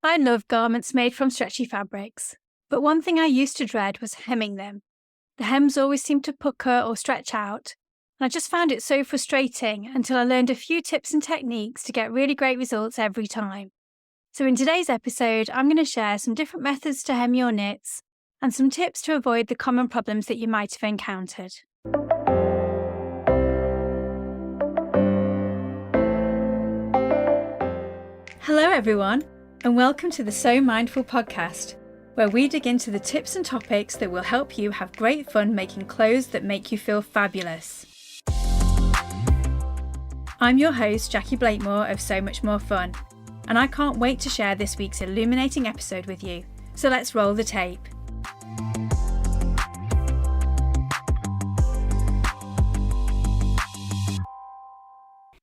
I love garments made from stretchy fabrics, but one thing I used to dread was hemming them. The hems always seemed to pucker or stretch out, and I just found it so frustrating until I learned a few tips and techniques to get really great results every time. So in today's episode, I'm going to share some different methods to hem your knits and some tips to avoid the common problems that you might have encountered. Hello everyone, and welcome to the So Mindful podcast, where we dig into the tips and topics that will help you have great fun making clothes that make you feel fabulous. I'm your host, Jackie Blakemore of So Much More Fun, and I can't wait to share this week's illuminating episode with you. So let's roll the tape.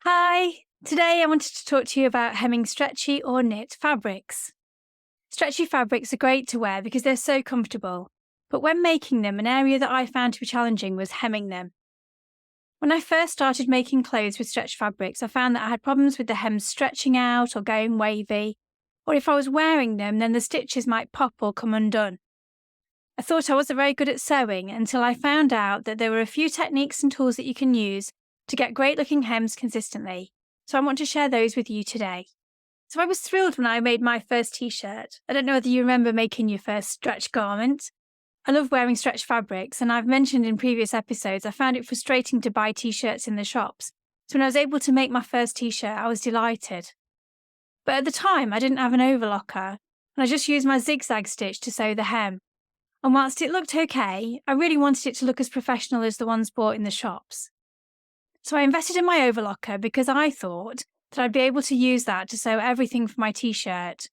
Hi! Today I wanted to talk to you about hemming stretchy or knit fabrics. Stretchy fabrics are great to wear because they're so comfortable, but when making them, an area that I found to be challenging was hemming them. When I first started making clothes with stretch fabrics, I found that I had problems with the hems stretching out or going wavy, or if I was wearing them, then the stitches might pop or come undone. I thought I wasn't very good at sewing until I found out that there were a few techniques and tools that you can use to get great looking hems consistently. So I want to share those with you today. So I was thrilled when I made my first t-shirt. I don't know whether you remember making your first stretch garment. I love wearing stretch fabrics, and I've mentioned in previous episodes I found it frustrating to buy t-shirts in the shops. So when I was able to make my first t-shirt, I was delighted. But at the time, I didn't have an overlocker, and I just used my zigzag stitch to sew the hem. And whilst it looked okay, I really wanted it to look as professional as the ones bought in the shops. So I invested in my overlocker because I thought that I'd be able to use that to sew everything for my t-shirt.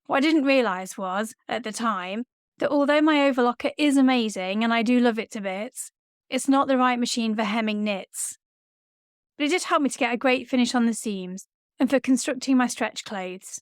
What I didn't realise was, at the time, that although my overlocker is amazing and I do love it to bits, it's not the right machine for hemming knits. But it did help me to get a great finish on the seams and for constructing my stretch clothes.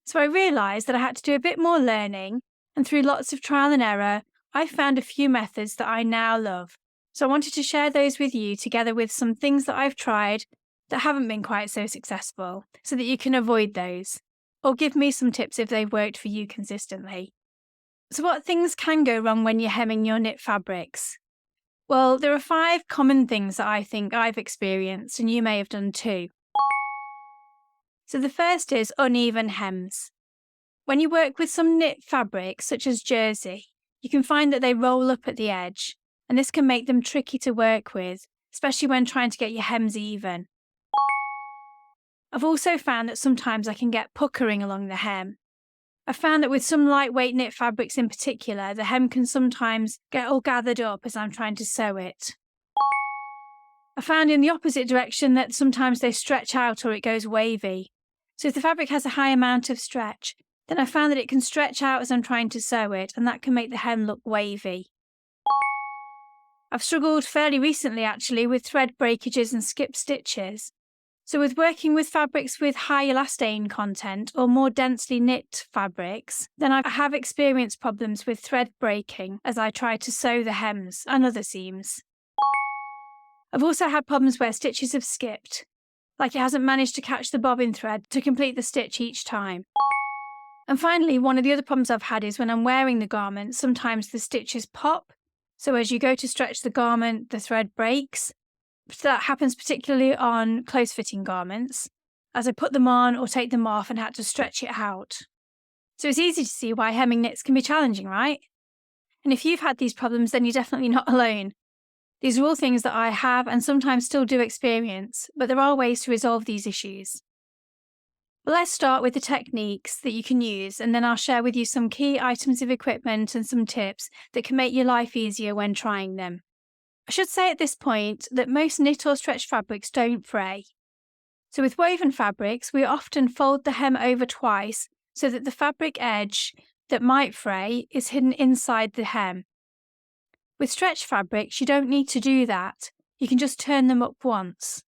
So I realised that I had to do a bit more learning, and through lots of trial and error, I found a few methods that I now love. So I wanted to share those with you together with some things that I've tried that haven't been quite so successful, so that you can avoid those, or give me some tips if they've worked for you consistently. So what things can go wrong when you're hemming your knit fabrics? Well, there are 5 common things that I think I've experienced, and you may have done too. So the first is uneven hems. When you work with some knit fabrics, such as jersey, you can find that they roll up at the edge, and this can make them tricky to work with, especially when trying to get your hems even. I've also found that sometimes I can get puckering along the hem. I've found that with some lightweight knit fabrics in particular, the hem can sometimes get all gathered up as I'm trying to sew it. I found in the opposite direction that sometimes they stretch out or it goes wavy. So if the fabric has a high amount of stretch, then I found that it can stretch out as I'm trying to sew it, and that can make the hem look wavy. I've struggled fairly recently actually with thread breakages and skip stitches. So with working with fabrics with high elastane content or more densely knit fabrics, then I have experienced problems with thread breaking as I try to sew the hems and other seams. I've also had problems where stitches have skipped, like it hasn't managed to catch the bobbin thread to complete the stitch each time. And finally, one of the other problems I've had is when I'm wearing the garment, sometimes the stitches pop. So as you go to stretch the garment, the thread breaks. So that happens particularly on close-fitting garments, as I put them on or take them off and had to stretch it out. So it's easy to see why hemming knits can be challenging, right? And if you've had these problems, then you're definitely not alone. These are all things that I have and sometimes still do experience, but there are ways to resolve these issues. But let's start with the techniques that you can use, and then I'll share with you some key items of equipment and some tips that can make your life easier when trying them. I should say at this point that most knit or stretch fabrics don't fray. So with woven fabrics, we often fold the hem over twice so that the fabric edge that might fray is hidden inside the hem. With stretch fabrics, you don't need to do that. You can just turn them up once.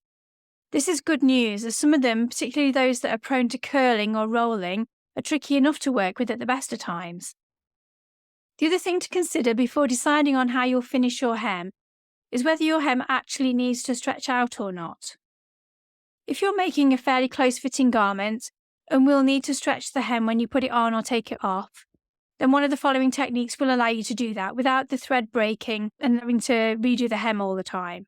This is good news, as some of them, particularly those that are prone to curling or rolling, are tricky enough to work with at the best of times. The other thing to consider before deciding on how you'll finish your hem is whether your hem actually needs to stretch out or not. If you're making a fairly close-fitting garment, and will need to stretch the hem when you put it on or take it off, then one of the following techniques will allow you to do that without the thread breaking and having to redo the hem all the time.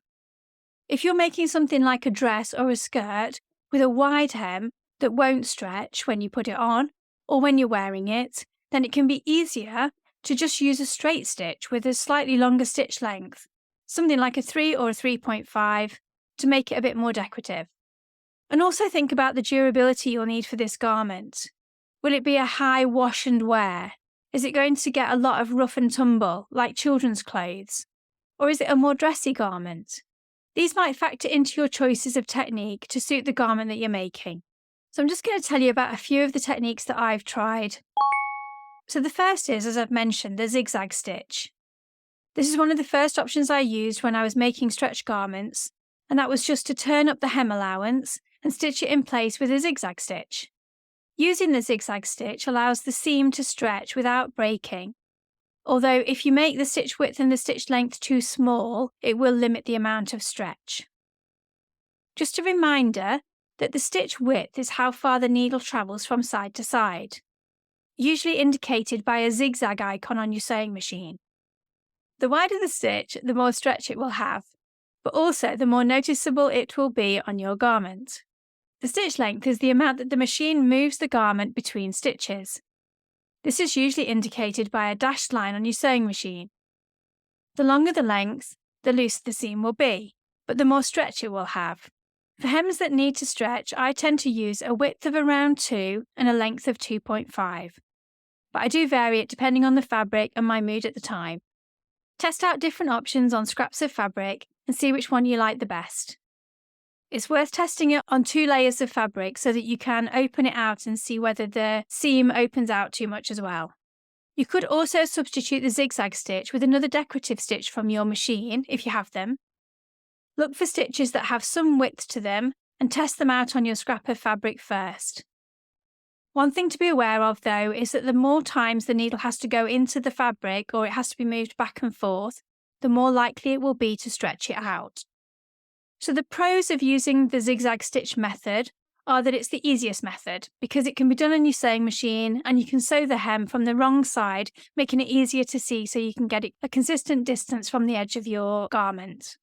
If you're making something like a dress or a skirt with a wide hem that won't stretch when you put it on or when you're wearing it, then it can be easier to just use a straight stitch with a slightly longer stitch length, something like a 3 or a 3.5, to make it a bit more decorative. And also think about the durability you'll need for this garment. Will it be a high wash and wear? Is it going to get a lot of rough and tumble, like children's clothes? Or is it a more dressy garment? These might factor into your choices of technique to suit the garment that you're making. So I'm just going to tell you about a few of the techniques that I've tried. So the first is, as I've mentioned, the zigzag stitch. This is one of the first options I used when I was making stretch garments, and that was just to turn up the hem allowance and stitch it in place with a zigzag stitch. Using the zigzag stitch allows the seam to stretch without breaking, although if you make the stitch width and the stitch length too small, it will limit the amount of stretch. Just a reminder that the stitch width is how far the needle travels from side to side, usually indicated by a zigzag icon on your sewing machine. The wider the stitch, the more stretch it will have, but also the more noticeable it will be on your garment. The stitch length is the amount that the machine moves the garment between stitches. This is usually indicated by a dashed line on your sewing machine. The longer the length, the looser the seam will be, but the more stretch it will have. For hems that need to stretch, I tend to use a width of around 2 and a length of 2.5, but I do vary it depending on the fabric and my mood at the time. Test out different options on scraps of fabric and see which one you like the best. It's worth testing it on 2 layers of fabric so that you can open it out and see whether the seam opens out too much as well. You could also substitute the zigzag stitch with another decorative stitch from your machine if you have them. Look for stitches that have some width to them and test them out on your scrap of fabric first. One thing to be aware of though is that the more times the needle has to go into the fabric or it has to be moved back and forth, the more likely it will be to stretch it out. So the pros of using the zigzag stitch method are that it's the easiest method because it can be done on your sewing machine and you can sew the hem from the wrong side, making it easier to see so you can get it a consistent distance from the edge of your garment.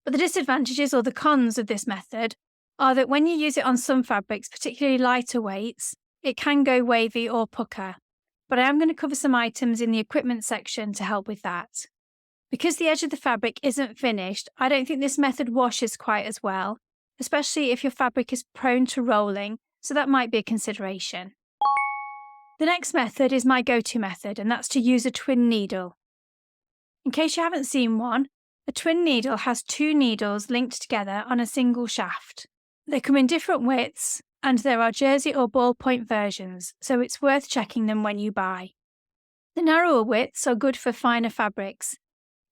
But the disadvantages or the cons of this method are that when you use it on some fabrics, particularly lighter weights, it can go wavy or pucker. But I am going to cover some items in the equipment section to help with that. Because the edge of the fabric isn't finished, I don't think this method washes quite as well, especially if your fabric is prone to rolling, so that might be a consideration. The next method is my go-to method, and that's to use a twin needle. In case you haven't seen one, a twin needle has 2 needles linked together on a single shaft. They come in different widths, and there are jersey or ballpoint versions, so it's worth checking them when you buy. The narrower widths are good for finer fabrics,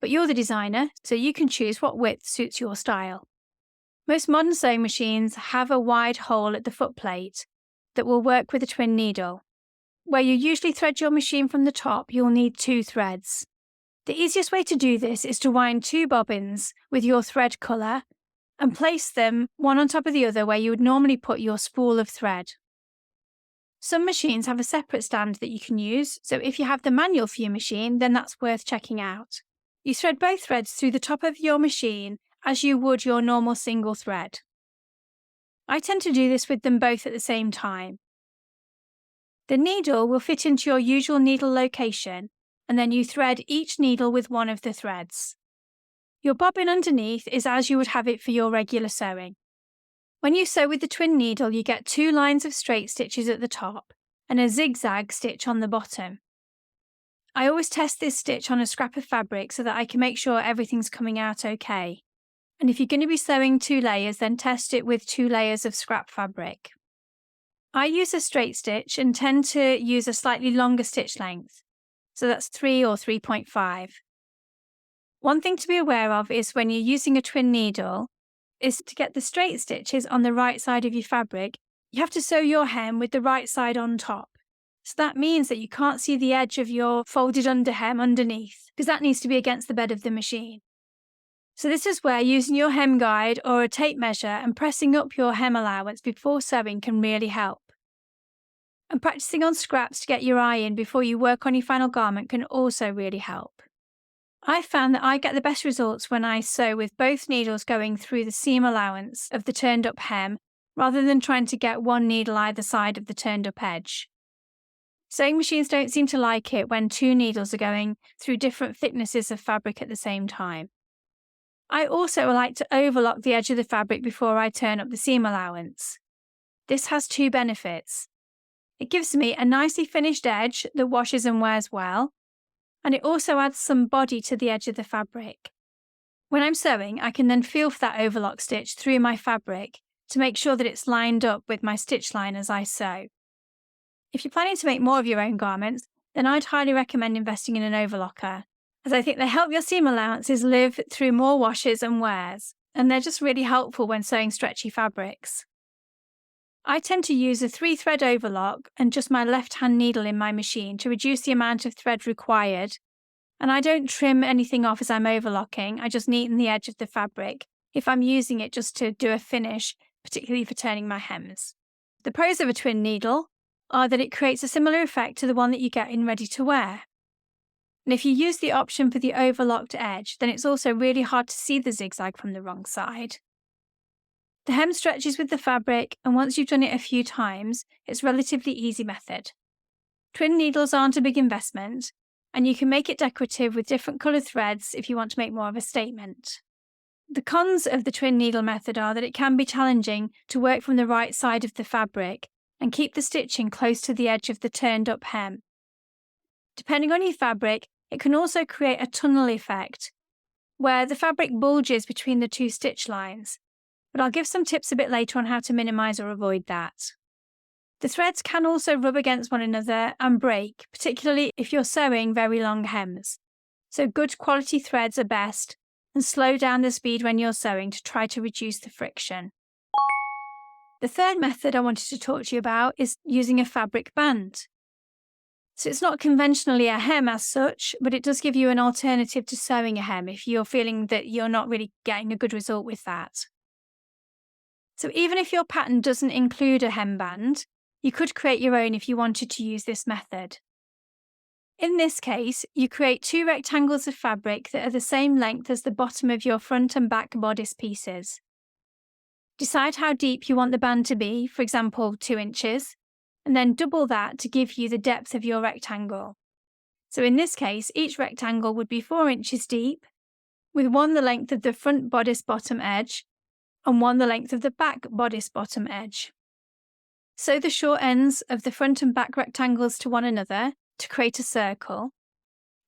but you're the designer, so you can choose what width suits your style. Most modern sewing machines have a wide hole at the foot plate that will work with a twin needle. Where you usually thread your machine from the top, you'll need 2 threads. The easiest way to do this is to wind 2 bobbins with your thread colour and place them one on top of the other where you would normally put your spool of thread. Some machines have a separate stand that you can use, so if you have the manual for your machine, then that's worth checking out. You thread both threads through the top of your machine as you would your normal single thread. I tend to do this with them both at the same time. The needle will fit into your usual needle location, and then you thread each needle with one of the threads. Your bobbin underneath is as you would have it for your regular sewing. When you sew with the twin needle, you get 2 lines of straight stitches at the top and a zigzag stitch on the bottom. I always test this stitch on a scrap of fabric so that I can make sure everything's coming out okay. And if you're going to be sewing 2 layers, then test it with 2 layers of scrap fabric. I use a straight stitch and tend to use a slightly longer stitch length, so that's 3 or 3.5. One thing to be aware of is when you're using a twin needle, is to get the straight stitches on the right side of your fabric, you have to sew your hem with the right side on top. So that means that you can't see the edge of your folded under hem underneath, because that needs to be against the bed of the machine. So this is where using your hem guide or a tape measure and pressing up your hem allowance before sewing can really help. And practicing on scraps to get your eye in before you work on your final garment can also really help. I found that I get the best results when I sew with both needles going through the seam allowance of the turned up hem rather than trying to get one needle either side of the turned up edge. Sewing machines don't seem to like it when two needles are going through different thicknesses of fabric at the same time. I also like to overlock the edge of the fabric before I turn up the seam allowance. This has two benefits. It gives me a nicely finished edge that washes and wears well, and it also adds some body to the edge of the fabric. When I'm sewing, I can then feel for that overlock stitch through my fabric to make sure that it's lined up with my stitch line as I sew. If you're planning to make more of your own garments, then I'd highly recommend investing in an overlocker, as I think they help your seam allowances live through more washes and wears, and they're just really helpful when sewing stretchy fabrics. I tend to use a 3-thread overlock and just my left-hand needle in my machine to reduce the amount of thread required, and I don't trim anything off as I'm overlocking, I just neaten the edge of the fabric if I'm using it just to do a finish, particularly for turning my hems. The pros of a twin needle are that it creates a similar effect to the one that you get in ready to wear. And if you use the option for the overlocked edge, then it's also really hard to see the zigzag from the wrong side. The hem stretches with the fabric, and once you've done it a few times, it's a relatively easy method. Twin needles aren't a big investment, and you can make it decorative with different coloured threads if you want to make more of a statement. The cons of the twin needle method are that it can be challenging to work from the right side of the fabric and keep the stitching close to the edge of the turned up hem. Depending on your fabric, it can also create a tunnel effect, where the fabric bulges between the two stitch lines, but I'll give some tips a bit later on how to minimise or avoid that. The threads can also rub against one another and break, particularly if you're sewing very long hems. So good quality threads are best, and slow down the speed when you're sewing to try to reduce the friction. The third method I wanted to talk to you about is using a fabric band. So it's not conventionally a hem as such, but it does give you an alternative to sewing a hem if you're feeling that you're not really getting a good result with that. So even if your pattern doesn't include a hemband, you could create your own if you wanted to use this method. In this case, you create two rectangles of fabric that are the same length as the bottom of your front and back bodice pieces. Decide how deep you want the band to be, for example 2 inches, and then double that to give you the depth of your rectangle. So in this case, each rectangle would be 4 inches deep, with one the length of the front bodice bottom edge, and one the length of the back bodice bottom edge. Sew the short ends of the front and back rectangles to one another to create a circle,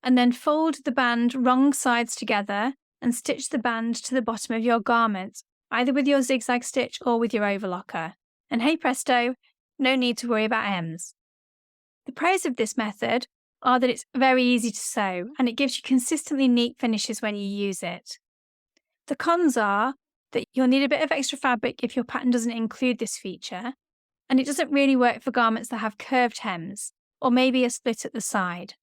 and then fold the band wrong sides together and stitch the band to the bottom of your garment, either with your zigzag stitch or with your overlocker. And hey presto, no need to worry about hems. The pros of this method are that it's very easy to sew and it gives you consistently neat finishes when you use it. The cons are that you'll need a bit of extra fabric if your pattern doesn't include this feature, and it doesn't really work for garments that have curved hems, or maybe a split at the side.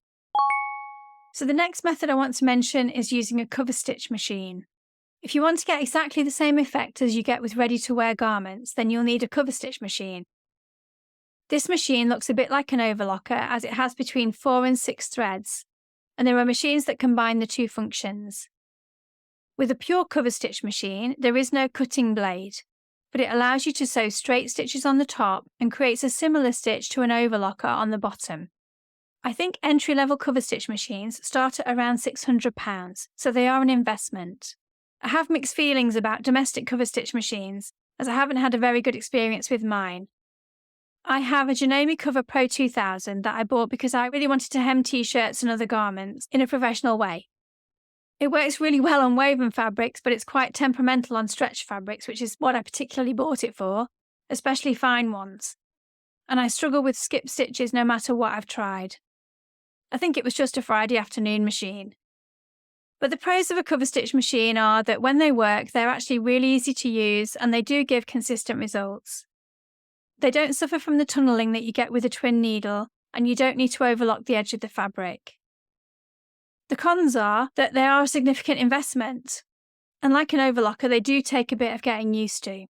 So the next method I want to mention is using a cover stitch machine. If you want to get exactly the same effect as you get with ready-to-wear garments, then you'll need a cover stitch machine. This machine looks a bit like an overlocker as it has between 4 and 6 threads, and there are machines that combine the two functions. With a pure cover stitch machine, there is no cutting blade, but it allows you to sew straight stitches on the top and creates a similar stitch to an overlocker on the bottom. I think entry-level cover stitch machines start at around £600, so they are an investment. I have mixed feelings about domestic cover stitch machines, as I haven't had a very good experience with mine. I have a Janome Cover Pro 2000 that I bought because I really wanted to hem t-shirts and other garments in a professional way. It works really well on woven fabrics, but it's quite temperamental on stretch fabrics, which is what I particularly bought it for, especially fine ones. And I struggle with skip stitches no matter what I've tried. I think it was just a Friday afternoon machine. But the pros of a cover stitch machine are that when they work, they're actually really easy to use and they do give consistent results. They don't suffer from the tunnelling that you get with a twin needle, and you don't need to overlock the edge of the fabric. The cons are that they are a significant investment, and like an overlocker, they do take a bit of getting used to.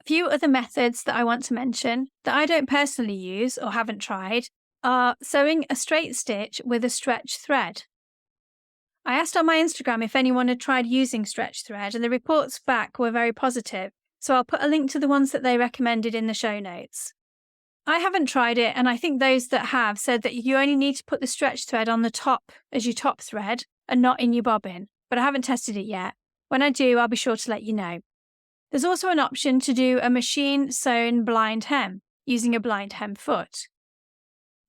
A few other methods that I want to mention that I don't personally use or haven't tried are sewing a straight stitch with a stretch thread. I asked on my Instagram if anyone had tried using stretch thread, and the reports back were very positive, so I'll put a link to the ones that they recommended in the show notes. I haven't tried it, and I think those that have said that you only need to put the stretch thread on the top as your top thread and not in your bobbin, but I haven't tested it yet. When I do, I'll be sure to let you know. There's also an option to do a machine sewn blind hem using a blind hem foot.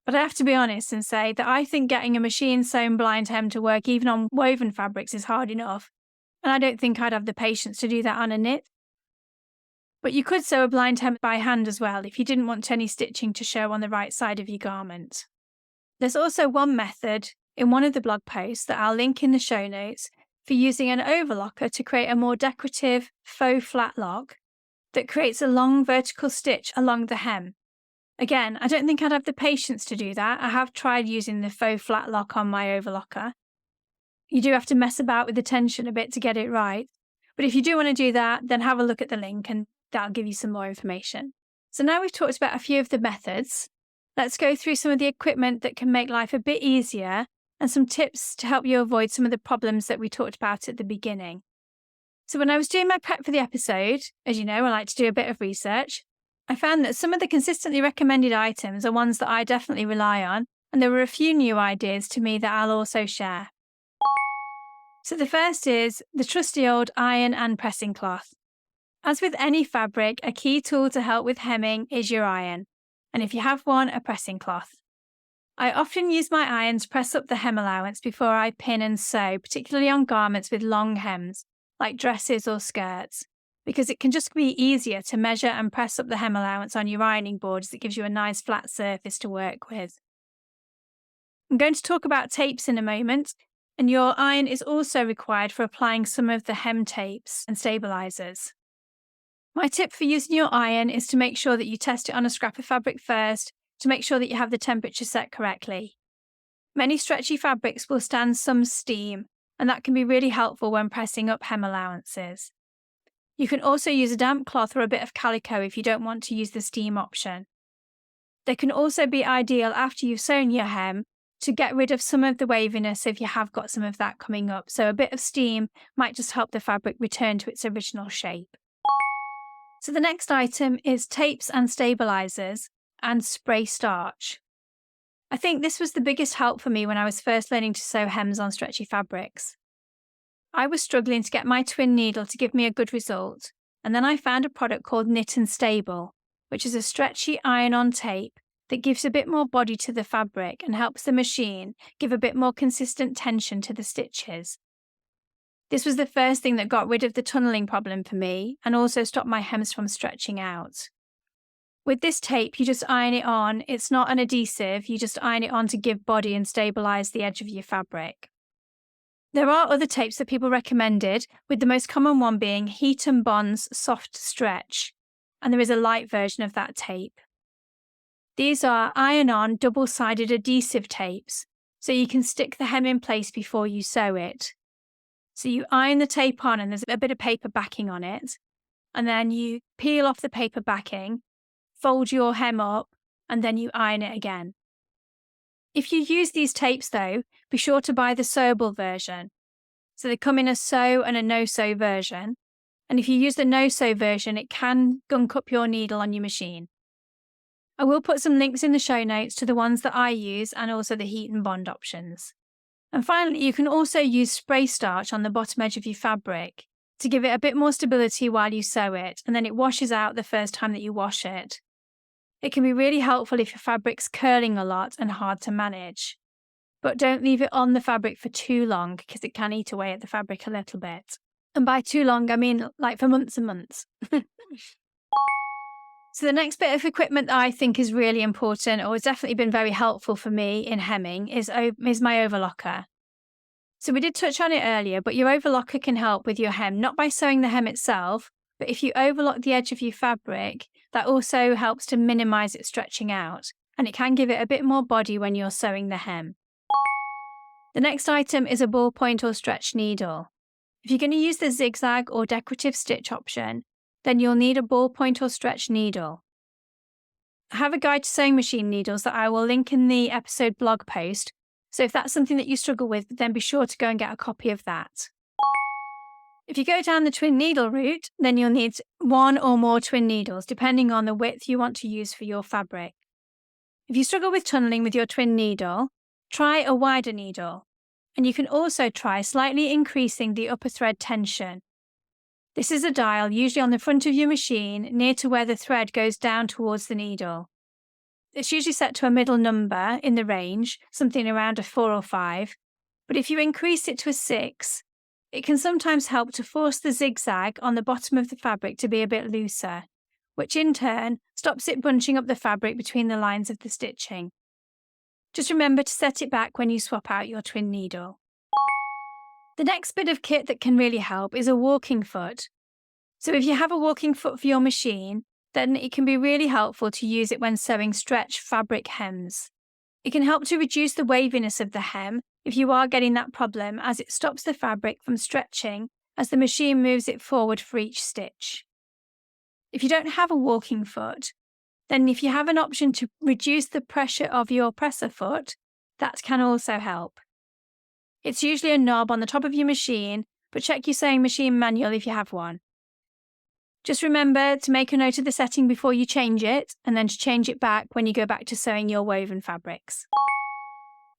But I have to be honest and say that I think getting a machine sewn blind hem to work even on woven fabrics is hard enough, and I don't think I'd have the patience to do that on a knit. But you could sew a blind hem by hand as well if you didn't want any stitching to show on the right side of your garment. There's also one method in one of the blog posts that I'll link in the show notes for using an overlocker to create a more decorative faux flat lock that creates a long vertical stitch along the hem. Again, I don't think I'd have the patience to do that. I have tried using the faux flat lock on my overlocker. You do have to mess about with the tension a bit to get it right. But if you do want to do that, then have a look at the link and that'll give you some more information. So now we've talked about a few of the methods. Let's go through some of the equipment that can make life a bit easier and some tips to help you avoid some of the problems that we talked about at the beginning. So when I was doing my prep for the episode, as you know, I like to do a bit of research, I found that some of the consistently recommended items are ones that I definitely rely on, and there were a few new ideas to me that I'll also share. So the first is the trusty old iron and pressing cloth. As with any fabric, a key tool to help with hemming is your iron, and if you have one, a pressing cloth. I often use my iron to press up the hem allowance before I pin and sew, particularly on garments with long hems, like dresses or skirts, because it can just be easier to measure and press up the hem allowance on your ironing board as it gives you a nice flat surface to work with. I'm going to talk about tapes in a moment, and your iron is also required for applying some of the hem tapes and stabilizers. My tip for using your iron is to make sure that you test it on a scrap of fabric first to make sure that you have the temperature set correctly. Many stretchy fabrics will stand some steam, and that can be really helpful when pressing up hem allowances. You can also use a damp cloth or a bit of calico if you don't want to use the steam option. They can also be ideal after you've sewn your hem to get rid of some of the waviness if you have got some of that coming up, so a bit of steam might just help the fabric return to its original shape. So the next item is tapes and stabilizers and spray starch. I think this was the biggest help for me when I was first learning to sew hems on stretchy fabrics. I was struggling to get my twin needle to give me a good result, and then I found a product called Knit and Stable, which is a stretchy iron-on tape that gives a bit more body to the fabric and helps the machine give a bit more consistent tension to the stitches. This was the first thing that got rid of the tunneling problem for me and also stopped my hems from stretching out. With this tape, you just iron it on. It's not an adhesive, you just iron it on to give body and stabilize the edge of your fabric. There are other tapes that people recommended, with the most common one being Heat and Bond's Soft Stretch, and there is a light version of that tape. These are iron-on double-sided adhesive tapes, so you can stick the hem in place before you sew it. So you iron the tape on and there's a bit of paper backing on it, and then you peel off the paper backing, fold your hem up, and then you iron it again. If you use these tapes though, be sure to buy the sewable version. So they come in a sew and a no-sew version, and if you use the no-sew version, it can gunk up your needle on your machine. I will put some links in the show notes to the ones that I use and also the Heat and Bond options. And finally, you can also use spray starch on the bottom edge of your fabric to give it a bit more stability while you sew it, and then it washes out the first time that you wash it. It can be really helpful if your fabric's curling a lot and hard to manage. But don't leave it on the fabric for too long because it can eat away at the fabric a little bit. And by too long, I mean like for months and months. So the next bit of equipment that I think is really important, or has definitely been very helpful for me in hemming, is my overlocker. So we did touch on it earlier, but your overlocker can help with your hem, not by sewing the hem itself, but if you overlock the edge of your fabric, that also helps to minimize it stretching out, and it can give it a bit more body when you're sewing the hem. The next item is a ballpoint or stretch needle. If you're going to use the zigzag or decorative stitch option, then you'll need a ballpoint or stretch needle. I have a guide to sewing machine needles that I will link in the episode blog post, so if that's something that you struggle with, then be sure to go and get a copy of that. If you go down the twin needle route, then you'll need one or more twin needles, depending on the width you want to use for your fabric. If you struggle with tunneling with your twin needle, try a wider needle, and you can also try slightly increasing the upper thread tension. This is a dial usually on the front of your machine near to where the thread goes down towards the needle. It's usually set to a middle number in the range, something around a 4 or 5, but if you increase it to a 6, it can sometimes help to force the zigzag on the bottom of the fabric to be a bit looser, which in turn stops it bunching up the fabric between the lines of the stitching. Just remember to set it back when you swap out your twin needle. The next bit of kit that can really help is a walking foot. So if you have a walking foot for your machine, then it can be really helpful to use it when sewing stretch fabric hems. It can help to reduce the waviness of the hem if you are getting that problem, as it stops the fabric from stretching as the machine moves it forward for each stitch. If you don't have a walking foot, then if you have an option to reduce the pressure of your presser foot, that can also help. It's usually a knob on the top of your machine, but check your sewing machine manual if you have one. Just remember to make a note of the setting before you change it, and then to change it back when you go back to sewing your woven fabrics.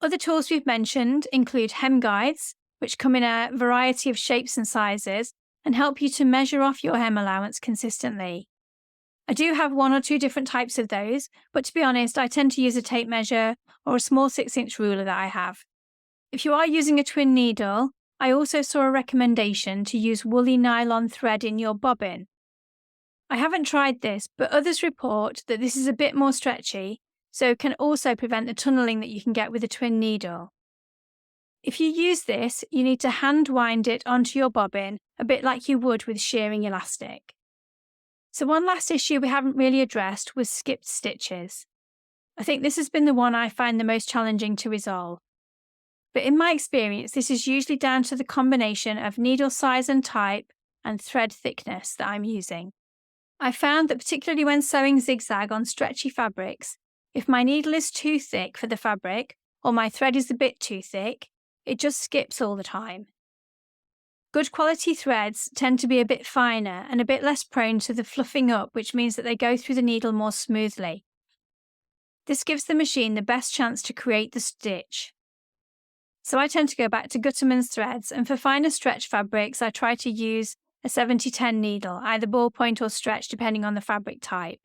Other tools we've mentioned include hem guides, which come in a variety of shapes and sizes and help you to measure off your hem allowance consistently. I do have 1 or 2 different types of those, but to be honest, I tend to use a tape measure or a small 6-inch ruler that I have. If you are using a twin needle, I also saw a recommendation to use woolly nylon thread in your bobbin. I haven't tried this, but others report that this is a bit more stretchy, so can also prevent the tunneling that you can get with a twin needle. If you use this, you need to hand wind it onto your bobbin, a bit like you would with shearing elastic. So one last issue we haven't really addressed was skipped stitches. I think this has been the one I find the most challenging to resolve. But in my experience, this is usually down to the combination of needle size and type and thread thickness that I'm using. I found that particularly when sewing zigzag on stretchy fabrics, if my needle is too thick for the fabric or my thread is a bit too thick, it just skips all the time. Good quality threads tend to be a bit finer and a bit less prone to the fluffing up, which means that they go through the needle more smoothly. This gives the machine the best chance to create the stitch. So I tend to go back to Gutterman's threads, and for finer stretch fabrics I try to use a 70-10 needle, either ballpoint or stretch depending on the fabric type.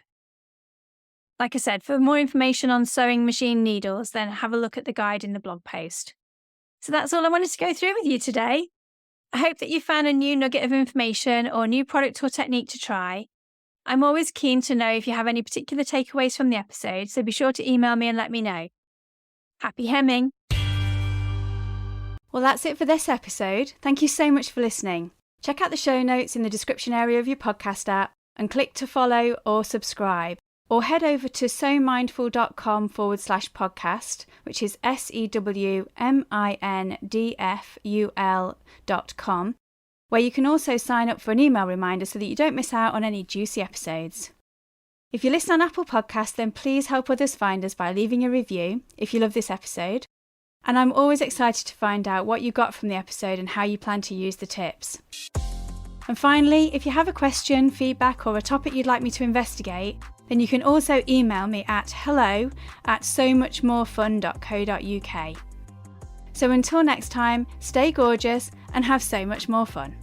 Like I said, for more information on sewing machine needles, then have a look at the guide in the blog post. So that's all I wanted to go through with you today. I hope that you found a new nugget of information or new product or technique to try. I'm always keen to know if you have any particular takeaways from the episode, so be sure to email me and let me know. Happy hemming! Well, that's it for this episode. Thank you so much for listening. Check out the show notes in the description area of your podcast app and click to follow or subscribe. Or head over to sewmindful.com/podcast, which is sewmindful.com, where you can also sign up for an email reminder so that you don't miss out on any juicy episodes. If you listen on Apple Podcasts, then please help others find us by leaving a review if you love this episode. And I'm always excited to find out what you got from the episode and how you plan to use the tips. And finally, if you have a question, feedback, or a topic you'd like me to investigate, then you can also email me at hello@sewmuchmorefun.co.uk. So until next time, stay gorgeous and have so much more fun.